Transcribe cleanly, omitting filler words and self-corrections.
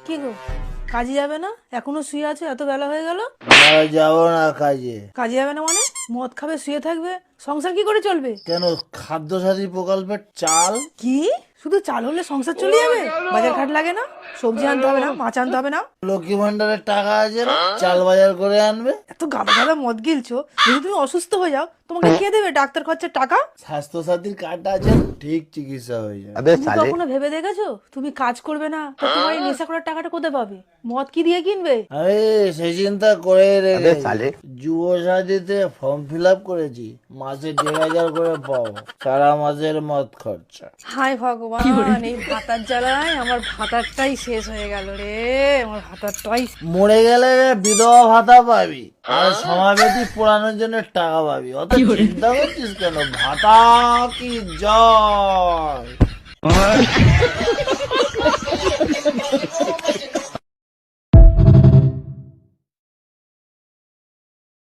কি গো, কাজে যাবে না? এখনো শুয়ে আছে, এত বেলা হয়ে গেল। যাবো না কাজে। কাজে যাবে না মানে? মদ খাবে, শুয়ে থাকবে, সংসার কি করে চলবে? কেন, খাদ্য সাথী প্রকল্পের চাল? কি শুধু চাল হলে সংসার চলে যাবে? বাজার ঘাট লাগে না? সবজি আনতে হবে না? মাছ আনতে হবে না? লক্ষ্মী ভান্ডারের টাকা আছে না, চাল বাজার করে আনবে। এত গাদা গাদা মদ গিলছো, যদি তুমি অসুস্থ হয়ে যাও তোমাকে কে দেবে ডাক্তার খরচার টাকা? স্বাস্থ্য সাথীর কার্ড আছে, ঠিক চিকিৎসা হয়ে যাবে। তুমি কখনো ভেবে দেখেছো তুমি কাজ করবে না তো তোমার এই নেশা করার টাকাটা কোথায় পাবে? মদ কি দিয়ে কিনবে? আরে সেই চিন্তা করে রেখে যুব সাথীতে ফর্ম ফিল আপ করেছি, মাসে 1,500 করে পাবো, সারা মাসের মদ খরচা। হায় ভগবান, এই ভাতার জ্বালায় আমার ভাতারটাই শেষ হয়ে গেল রে। আমার ভাতারটাই মরে গেলে বিধবা ভাতা পাবি আর সমাবেতি পোড়ানোর জন্য টাকা পাবি। অত চিন্তা করছিস কেন? ভাতা কি জয়।